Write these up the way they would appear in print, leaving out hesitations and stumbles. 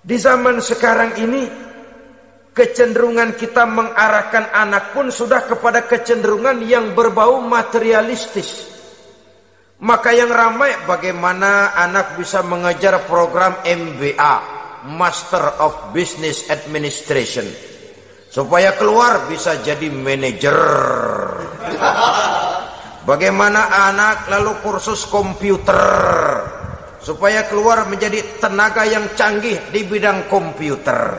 Di zaman sekarang ini, kecenderungan kita mengarahkan anak pun sudah kepada kecenderungan yang berbau materialistis. Maka yang ramai bagaimana anak bisa mengejar program MBA, Master of Business Administration, supaya keluar bisa jadi manajer. Bagaimana anak lalu kursus komputer, supaya keluar menjadi tenaga yang canggih di bidang komputer.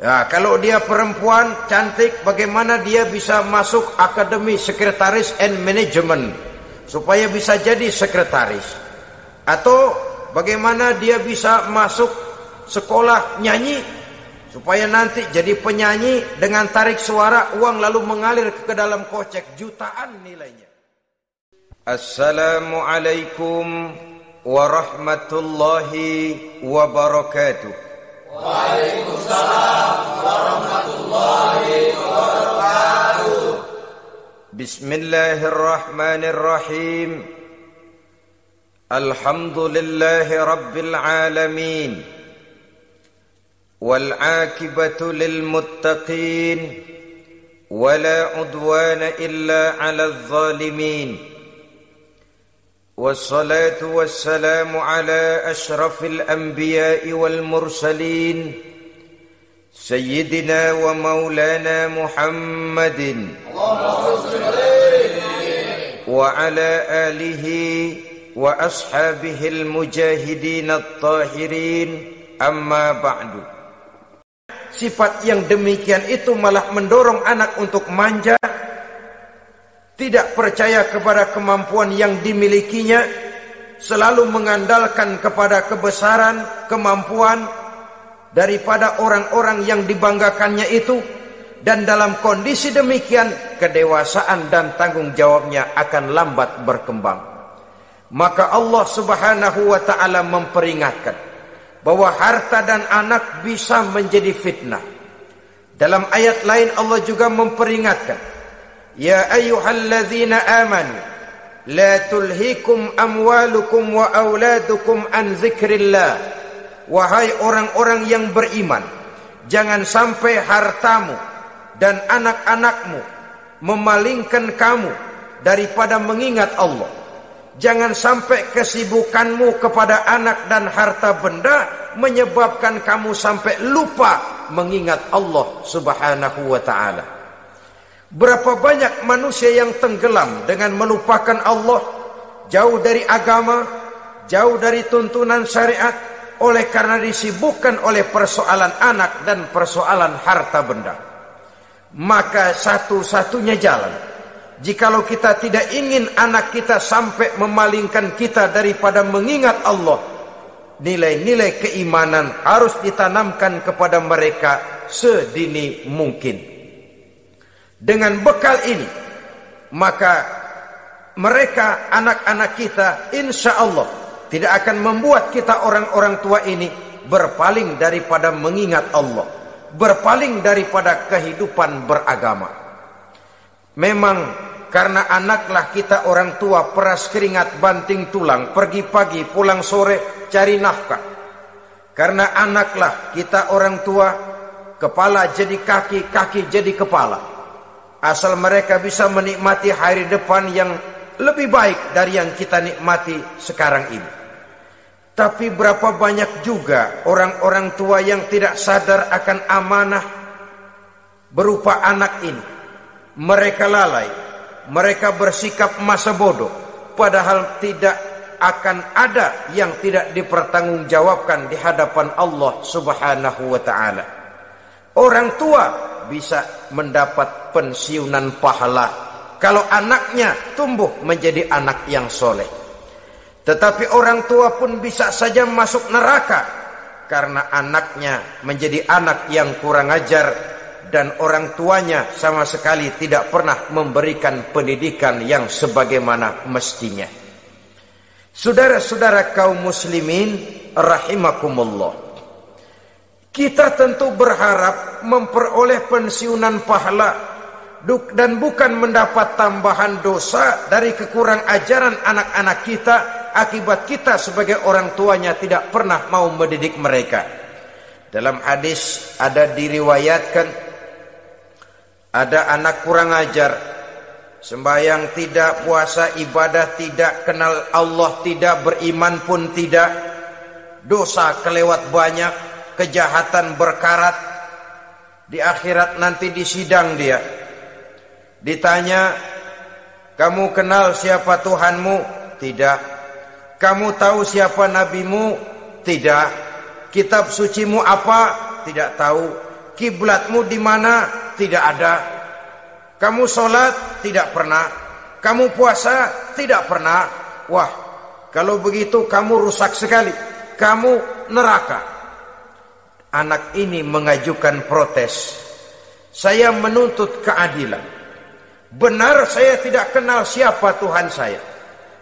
Ya, kalau dia perempuan cantik, bagaimana dia bisa masuk Akademi Sekretaris and Management, supaya bisa jadi sekretaris. Atau bagaimana dia bisa masuk sekolah nyanyi, supaya nanti jadi penyanyi dengan tarik suara, uang lalu mengalir ke dalam kocek jutaan nilainya. Assalamualaikum warahmatullahi wabarakatuh. Waalaikumsalam warahmatullahi wabarakatuh. Bismillahirrahmanirrahim. Alhamdulillahi rabbil alamin. والعاقبة للمتقين ولا عدوان إلا على الظالمين والصلاة والسلام على أشرف الأنبياء والمرسلين سيدنا ومولانا محمد وعلى آله وأصحابه المجاهدين الطاهرين أما بعد. Sifat yang demikian itu malah mendorong anak untuk manja, tidak percaya kepada kemampuan yang dimilikinya, selalu mengandalkan kepada kebesaran, kemampuan daripada orang-orang yang dibanggakannya itu, dan dalam kondisi demikian kedewasaan dan tanggung jawabnya akan lambat berkembang. Maka Allah Subhanahu wa ta'ala memperingatkan bahwa harta dan anak bisa menjadi fitnah. Dalam ayat lain Allah juga memperingatkan, ya ayyuhalladzina amanu la tulhikum amwalukum wa auladukum an dzikrillah. Wahai orang-orang yang beriman, jangan sampai hartamu dan anak-anakmu memalingkan kamu daripada mengingat Allah. Jangan sampai kesibukanmu kepada anak dan harta benda menyebabkan kamu sampai lupa mengingat Allah Subhanahu wa ta'ala. Berapa banyak manusia yang tenggelam dengan melupakan Allah, jauh dari agama, jauh dari tuntunan syariat, oleh karena disibukkan oleh persoalan anak dan persoalan harta benda. Maka satu-satunya jalan, jikalau kita tidak ingin anak kita sampai memalingkan kita daripada mengingat Allah, nilai-nilai keimanan harus ditanamkan kepada mereka sedini mungkin. Dengan bekal ini, maka mereka, anak-anak kita, insya Allah tidak akan membuat kita orang-orang tua ini berpaling daripada mengingat Allah, berpaling daripada kehidupan beragama. Memang karena anaklah kita orang tua peras keringat banting tulang, pergi pagi pulang sore cari nafkah. Karena anaklah kita orang tua, kepala jadi kaki, kaki jadi kepala. Asal mereka bisa menikmati hari depan yang lebih baik dari yang kita nikmati sekarang ini. Tapi berapa banyak juga orang-orang tua yang tidak sadar akan amanah berupa anak ini. Mereka lalai, mereka bersikap masa bodoh, padahal tidak akan ada yang tidak dipertanggungjawabkan di hadapan Allah Subhanahu wa ta'ala. Orang tua bisa mendapat pensiunan pahala kalau anaknya tumbuh menjadi anak yang soleh. Tetapi orang tua pun bisa saja masuk neraka karena anaknya menjadi anak yang kurang ajar dan orang tuanya sama sekali tidak pernah memberikan pendidikan yang sebagaimana mestinya. Saudara-saudara kaum muslimin rahimakumullah, kita tentu berharap memperoleh pensiunan pahala dan bukan mendapat tambahan dosa dari kekurang ajaran anak-anak kita akibat kita sebagai orang tuanya tidak pernah mau mendidik mereka. Dalam hadis ada diriwayatkan, ada anak kurang ajar, sembahyang tidak, puasa ibadah tidak, kenal Allah tidak, beriman pun tidak, dosa kelewat banyak, kejahatan berkarat. Di akhirat nanti disidang dia, ditanya, kamu kenal siapa Tuhanmu? Tidak. Kamu tahu siapa nabimu? Tidak. Kitab sucimu apa? Tidak tahu. Kiblatmu di mana? Tidak ada. Kamu sholat? Tidak pernah. Kamu puasa? Tidak pernah. Wah, kalau begitu kamu rusak sekali. Kamu neraka. Anak ini mengajukan protes. Saya menuntut keadilan. Benar saya tidak kenal siapa Tuhan saya.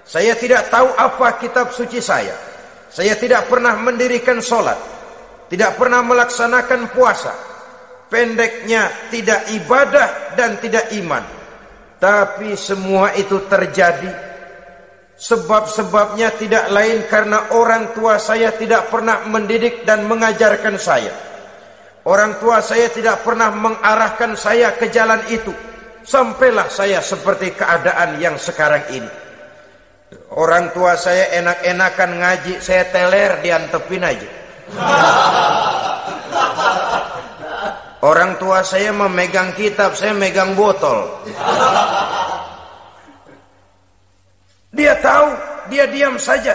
Saya tidak tahu apa kitab suci saya. Saya tidak pernah mendirikan sholat. Tidak pernah melaksanakan puasa. Pendeknya tidak ibadah dan tidak iman. Tapi semua itu terjadi. Sebab-sebabnya tidak lain karena orang tua saya tidak pernah mendidik dan mengajarkan saya. Orang tua saya tidak pernah mengarahkan saya ke jalan itu. Sampailah saya seperti keadaan yang sekarang ini. Orang tua saya enak-enakan ngaji, saya teler diantepin aja. Orang tua saya memegang kitab, saya megang botol. Dia tahu, dia diam saja.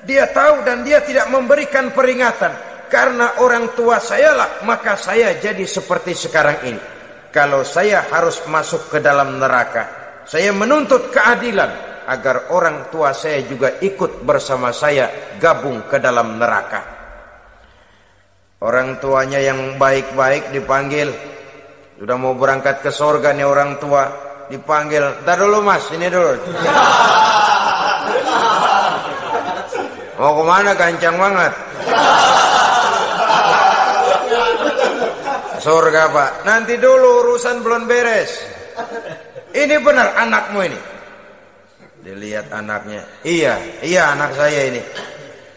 Dia tahu dan dia tidak memberikan peringatan. Karena orang tua saya lah, maka saya jadi seperti sekarang ini. Kalau saya harus masuk ke dalam neraka, saya menuntut keadilan agar orang tua saya juga ikut bersama saya gabung ke dalam neraka. Orang tuanya yang baik-baik dipanggil. Sudah mau berangkat ke surga nih orang tua, dipanggil. Ntar dulu mas, ini dulu. Mau kemana, gancang banget? Surga pak. Nanti dulu, urusan belum beres. Ini benar anakmu ini. Dilihat anaknya. Iya anak saya ini.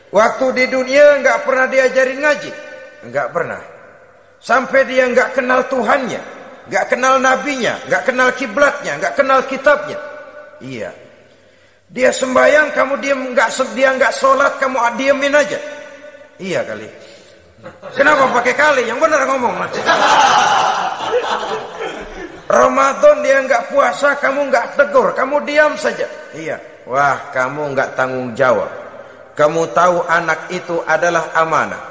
Waktu di dunia nggak pernah diajarin ngaji, nggak pernah. Sampai dia nggak kenal Tuhannya, nggak kenal nabinya, nggak kenal kiblatnya, nggak kenal kitabnya. Iya. Dia sembahyang, kamu diam, dia nggak sholat, kamu diemin aja. Iya kali. Kenapa pakai kali? Yang benar ngomong. Ramadan dia nggak puasa, kamu nggak tegur, kamu diam saja. Iya. Wah, kamu nggak tanggung jawab. Kamu tahu anak itu adalah amanah.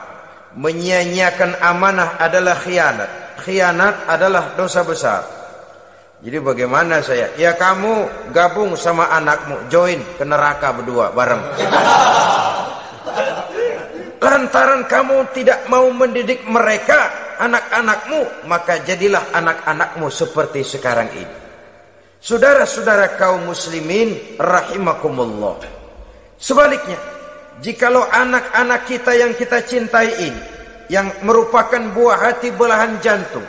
Menyia-nyiakan amanah adalah khianat. Khianat adalah dosa besar. Jadi bagaimana saya? Ya kamu gabung sama anakmu, join ke neraka berdua bareng. Lantaran kamu tidak mau mendidik mereka, anak-anakmu, maka jadilah anak-anakmu seperti sekarang ini. Saudara-saudara kaum muslimin rahimakumullah. Sebaliknya, jikalau anak-anak kita yang kita cintai ini, yang merupakan buah hati belahan jantung,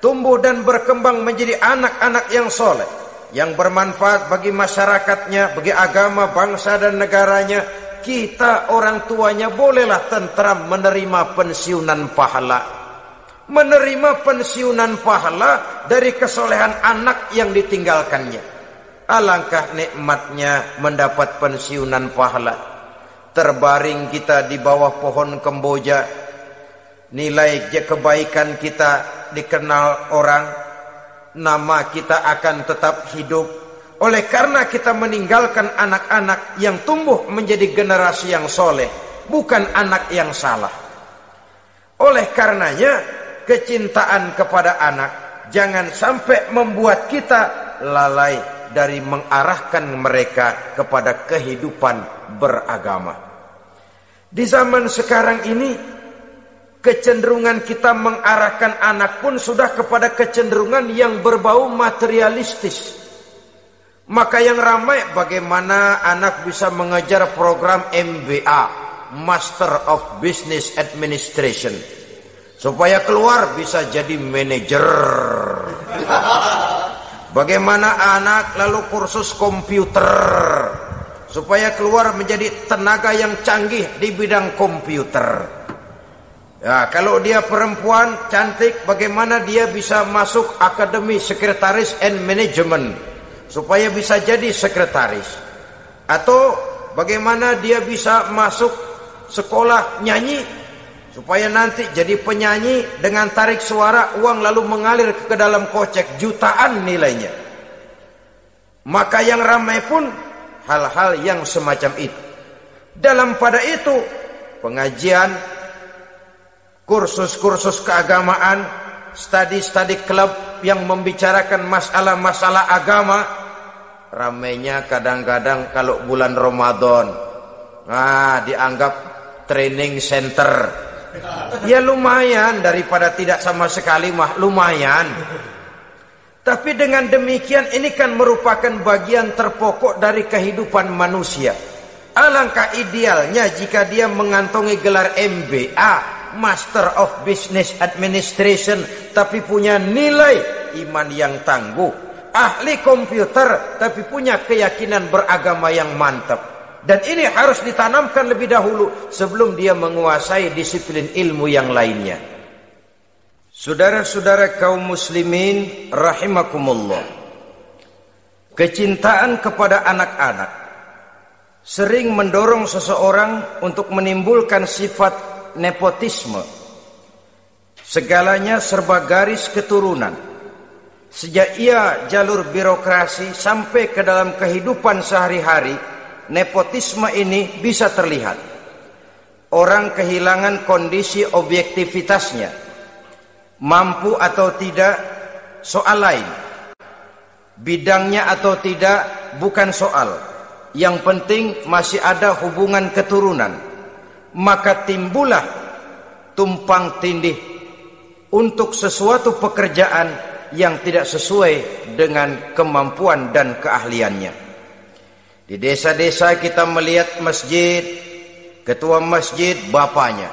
tumbuh dan berkembang menjadi anak-anak yang soleh, yang bermanfaat bagi masyarakatnya, bagi agama, bangsa dan negaranya, kita orang tuanya bolehlah tentram menerima pensiunan pahala. Menerima pensiunan pahala dari kesolehan anak yang ditinggalkannya. Alangkah nikmatnya mendapat pensiunan pahala. Terbaring kita di bawah pohon kemboja, nilai kebaikan kita dikenal orang, nama kita akan tetap hidup. Oleh karena kita meninggalkan anak-anak yang tumbuh menjadi generasi yang soleh, bukan anak yang salah. Oleh karenanya, kecintaan kepada anak jangan sampai membuat kita lalai dari mengarahkan mereka kepada kehidupan beragama. Di zaman sekarang ini, kecenderungan kita mengarahkan anak pun sudah kepada kecenderungan yang berbau materialistis. Maka yang ramai bagaimana anak bisa mengejar program MBA, Master of Business Administration, supaya keluar bisa jadi manajer. Bagaimana anak lalu kursus komputer, supaya keluar menjadi tenaga yang canggih di bidang komputer. Ya, kalau dia perempuan cantik, bagaimana dia bisa masuk akademi sekretaris and management supaya bisa jadi sekretaris? Atau bagaimana dia bisa masuk sekolah nyanyi supaya nanti jadi penyanyi dengan tarik suara uang lalu mengalir ke dalam kocek jutaan nilainya? Maka yang ramai pun hal-hal yang semacam itu. Dalam pada itu pengajian, kursus-kursus keagamaan, studi-studi klub yang membicarakan masalah-masalah agama, ramainya kadang-kadang kalau bulan Ramadan, dianggap training center. Ya lumayan, daripada tidak sama sekali mah lumayan. Tapi dengan demikian ini kan merupakan bagian terpokok dari kehidupan manusia. Alangkah idealnya jika dia mengantongi gelar MBA, Master of Business Administration, tapi punya nilai iman yang tangguh, ahli komputer tapi punya keyakinan beragama yang mantap. Dan ini harus ditanamkan lebih dahulu sebelum dia menguasai disiplin ilmu yang lainnya. Saudara-saudara kaum muslimin rahimakumullah, kecintaan kepada anak-anak sering mendorong seseorang untuk menimbulkan sifat nepotisme. Segalanya serba garis keturunan. Sejak ia jalur birokrasi sampai ke dalam kehidupan sehari-hari, nepotisme ini bisa terlihat. Orang kehilangan kondisi objektivitasnya. Mampu atau tidak soal lain. Bidangnya atau tidak bukan soal. Yang penting masih ada hubungan keturunan. Maka timbullah tumpang tindih untuk sesuatu pekerjaan yang tidak sesuai dengan kemampuan dan keahliannya. Di desa-desa kita melihat masjid, ketua masjid bapaknya,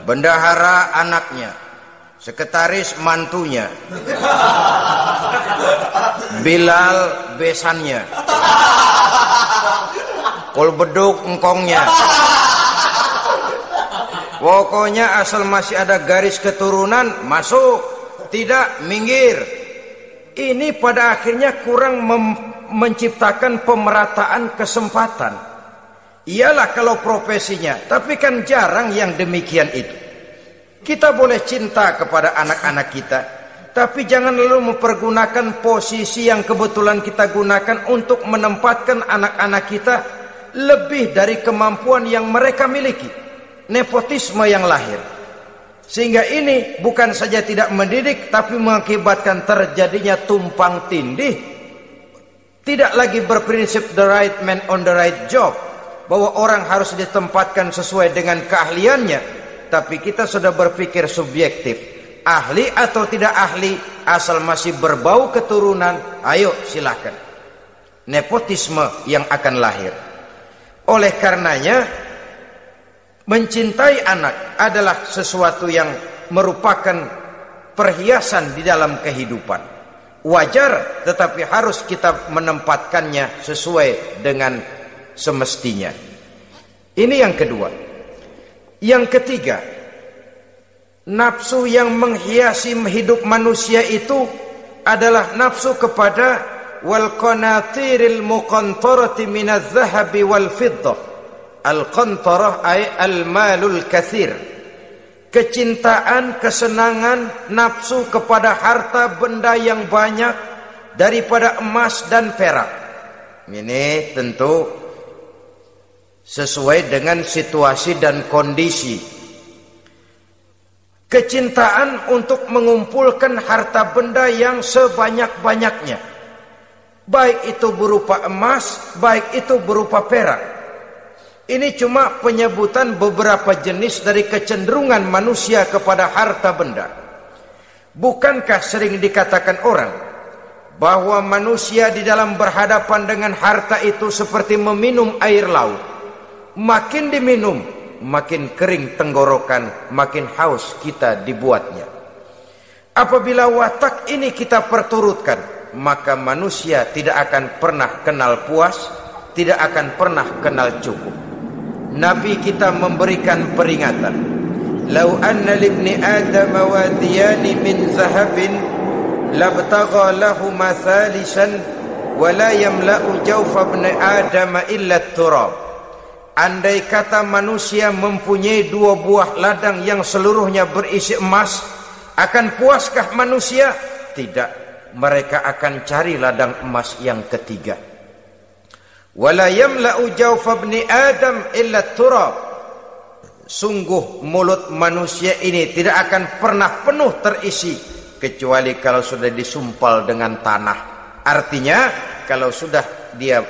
bendahara anaknya, sekretaris mantunya, Bilal besannya, kolbeduk engkongnya. Pokoknya asal masih ada garis keturunan, masuk, tidak minggir. Ini pada akhirnya kurang menciptakan pemerataan kesempatan. Iyalah kalau profesinya, tapi kan jarang yang demikian itu. Kita boleh cinta kepada anak-anak kita, tapi jangan lalu mempergunakan posisi yang kebetulan kita gunakan untuk menempatkan anak-anak kita lebih dari kemampuan yang mereka miliki. Nepotisme yang lahir. Sehingga ini bukan saja tidak mendidik, tapi mengakibatkan terjadinya tumpang tindih. Tidak lagi berprinsip the right man on the right job, bahwa orang harus ditempatkan sesuai dengan keahliannya. Tapi kita sudah berpikir subjektif, ahli atau tidak ahli, asal masih berbau keturunan, ayo silakan. Nepotisme yang akan lahir. Oleh karenanya, mencintai anak adalah sesuatu yang merupakan perhiasan di dalam kehidupan. Wajar, tetapi harus kita menempatkannya sesuai dengan semestinya. Ini yang kedua. Yang ketiga, nafsu yang menghiasi hidup manusia itu adalah nafsu kepada wal qanatiril muqantarati minadz zahabi wal fiddah. Al-qantarah ay al-malul katsir. Kecintaan, kesenangan, nafsu kepada harta benda yang banyak daripada emas dan perak. Ini tentu sesuai dengan situasi dan kondisi. Kecintaan untuk mengumpulkan harta benda yang sebanyak-banyaknya, baik itu berupa emas, baik itu berupa perak. Ini cuma penyebutan beberapa jenis dari kecenderungan manusia kepada harta benda. Bukankah sering dikatakan orang bahwa manusia di dalam berhadapan dengan harta itu seperti meminum air laut. Makin diminum, makin kering tenggorokan, makin haus kita dibuatnya. Apabila watak ini kita perturutkan, maka manusia tidak akan pernah kenal puas, tidak akan pernah kenal cukup. Nabi kita memberikan peringatan, "Lau anna libni Adam wadiyani min zahabin labtagha lahuma thalisan wa la yamla'u jawfa ibni Adam illa turab." Andai kata manusia mempunyai 2 buah ladang yang seluruhnya berisi emas, akan puaskah manusia? Tidak, mereka akan cari ladang emas yang ketiga. "Wala yamla'u jawfa ibni Adam illa turab." Sungguh mulut manusia ini tidak akan pernah penuh terisi kecuali kalau sudah disumpal dengan tanah. Artinya kalau sudah dia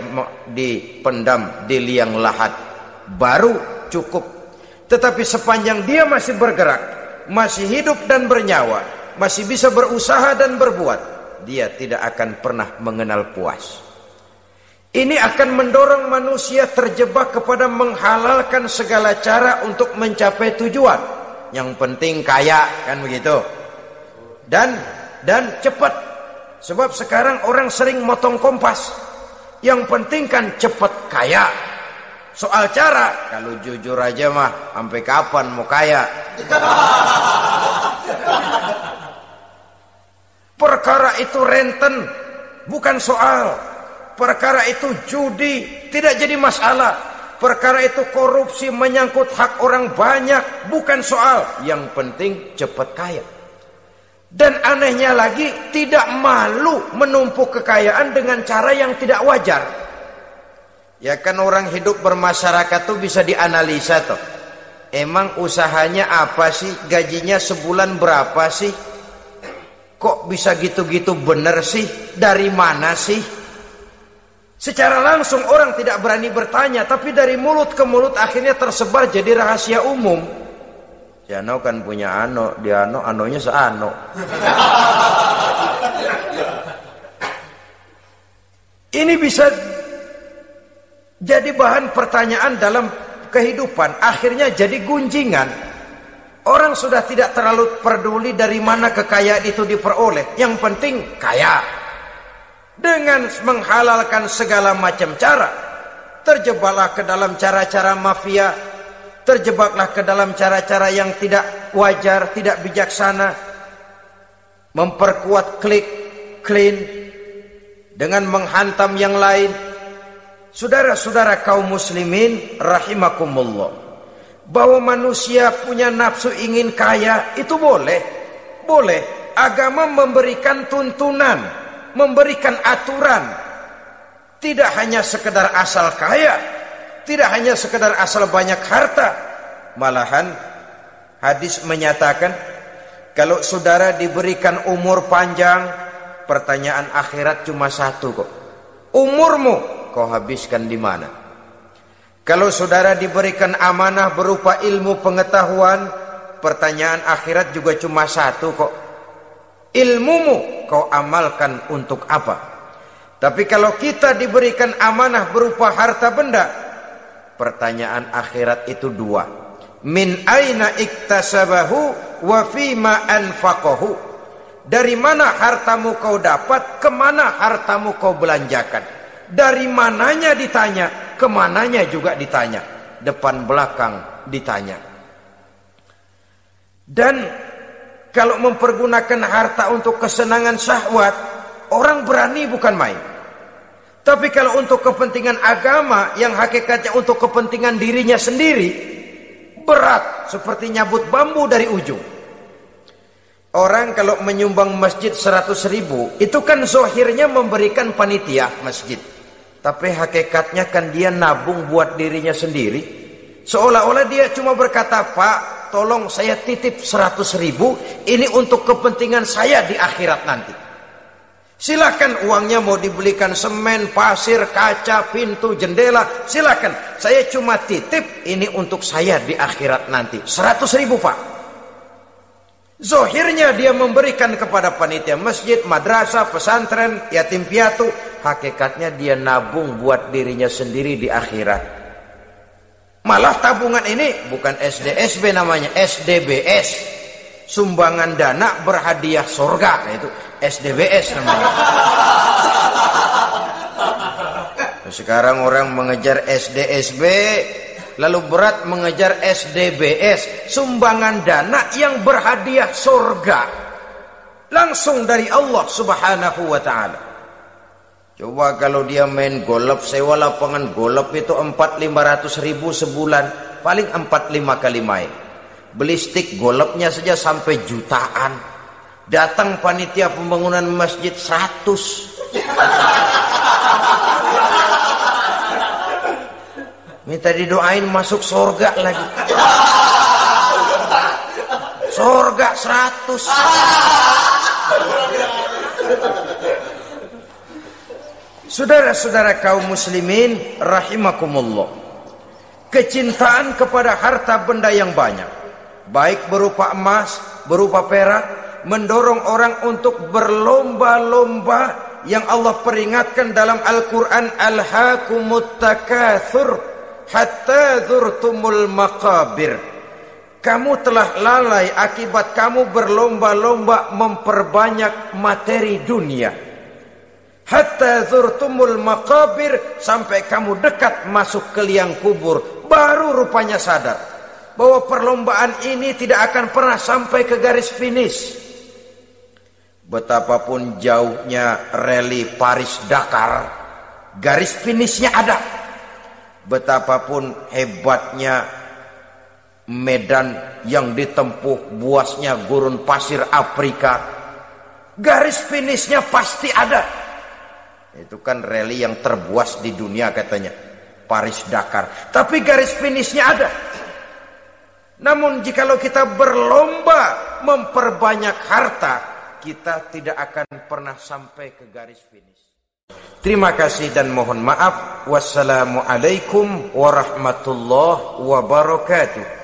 dipendam di liang lahat baru cukup. Tetapi sepanjang dia masih bergerak, masih hidup dan bernyawa, masih bisa berusaha dan berbuat, dia tidak akan pernah mengenal puas. Ini akan mendorong manusia terjebak kepada menghalalkan segala cara untuk mencapai tujuan. Yang penting kaya, kan begitu. Dan cepat. Sebab sekarang orang sering motong kompas. Yang penting kan cepat kaya. Soal cara, kalau jujur aja mah, sampai kapan mau kaya? Perkara itu renten, bukan soal. Perkara itu judi, tidak jadi masalah. Perkara itu korupsi, menyangkut hak orang banyak, bukan soal. Yang penting cepat kaya. Dan anehnya lagi, tidak malu menumpuk kekayaan dengan cara yang tidak wajar. Ya kan orang hidup bermasyarakat tuh bisa dianalisa tuh. Emang usahanya apa sih? Gajinya sebulan berapa sih? Kok bisa gitu-gitu bener sih? Dari mana sih? Secara langsung orang tidak berani bertanya, tapi dari mulut ke mulut akhirnya tersebar jadi rahasia umum. Si Ano kan punya Ano, dia Anonya seano. Ini bisa jadi bahan pertanyaan dalam kehidupan, akhirnya jadi gunjingan. Orang sudah tidak terlalu peduli dari mana kekayaan itu diperoleh, yang penting kaya. Dengan menghalalkan segala macam cara, terjebaklah ke dalam cara-cara mafia, terjebaklah ke dalam cara-cara yang tidak wajar, tidak bijaksana, memperkuat klik, clean, dengan menghantam yang lain. Saudara-saudara kaum muslimin rahimakumullah, bahwa manusia punya nafsu ingin kaya itu boleh. Agama memberikan tuntunan, memberikan aturan. Tidak hanya sekedar asal kaya, tidak hanya sekedar asal banyak harta. Malahan hadis menyatakan, kalau saudara diberikan umur panjang, pertanyaan akhirat cuma satu kok. Umurmu kau habiskan di mana? Kalau saudara diberikan amanah berupa ilmu pengetahuan, pertanyaan akhirat juga cuma satu kok. Ilmumu kau amalkan untuk apa? Tapi kalau kita diberikan amanah berupa harta benda, pertanyaan akhirat itu 2. Min aina iktasabahu wa fima anfaqahu. Dari mana hartamu kau dapat, kemana hartamu kau belanjakan. Dari mananya ditanya, kemananya juga ditanya. Depan belakang ditanya. Dan kalau mempergunakan harta untuk kesenangan syahwat, orang berani bukan main. Tapi kalau untuk kepentingan agama, yang hakikatnya untuk kepentingan dirinya sendiri, berat seperti nyabut bambu dari ujung. Orang kalau menyumbang masjid 100.000, itu kan zohirnya memberikan panitia masjid. Tapi hakikatnya kan dia nabung buat dirinya sendiri. Seolah-olah dia cuma berkata, "Pak, tolong saya titip 100.000, ini untuk kepentingan saya di akhirat nanti. Silakan uangnya mau dibelikan semen, pasir, kaca, pintu, jendela, silakan. Saya cuma titip, ini untuk saya di akhirat nanti. 100.000 Pak." Zohirnya dia memberikan kepada panitia masjid, madrasah, pesantren, yatim piatu. Hakikatnya dia nabung buat dirinya sendiri di akhirat. Malah tabungan ini bukan SDSB namanya, SDBS. Sumbangan dana berhadiah surga. Nah, itu SDBS namanya. Sekarang orang mengejar SDSB, lalu berat mengejar SDBS, sumbangan dana yang berhadiah surga langsung dari Allah Subhanahu wa ta'ala. Coba kalau dia main golf, sewa lapangan golf itu 400-500 ribu sebulan, paling 4-5 kali main. Beli stick golfnya saja sampai jutaan. Datang panitia pembangunan masjid 100. Minta didoain masuk surga lagi. Surga 100. Saudara-saudara kaum muslimin rahimakumullah. Kecintaan kepada harta benda yang banyak, baik berupa emas, berupa perak, mendorong orang untuk berlomba-lomba yang Allah peringatkan dalam Al-Quran, alhaakumut takatsur hatta zurtumul maqabir. Kamu telah lalai akibat kamu berlomba-lomba memperbanyak materi dunia. Hatta zurtumul maqabir, sampai kamu dekat masuk ke liang kubur, baru rupanya sadar bahwa perlombaan ini tidak akan pernah sampai ke garis finish. Betapapun jauhnya rally Paris-Dakar, garis finishnya ada. Betapapun hebatnya medan yang ditempuh, buasnya gurun pasir Afrika, garis finishnya pasti ada. Itu kan rally yang terbuas di dunia katanya, Paris-Dakar. Tapi garis finishnya ada. Namun jikalau kita berlomba memperbanyak harta, kita tidak akan pernah sampai ke garis finish. Terima kasih dan mohon maaf. Wassalamualaikum warahmatullahi wabarakatuh.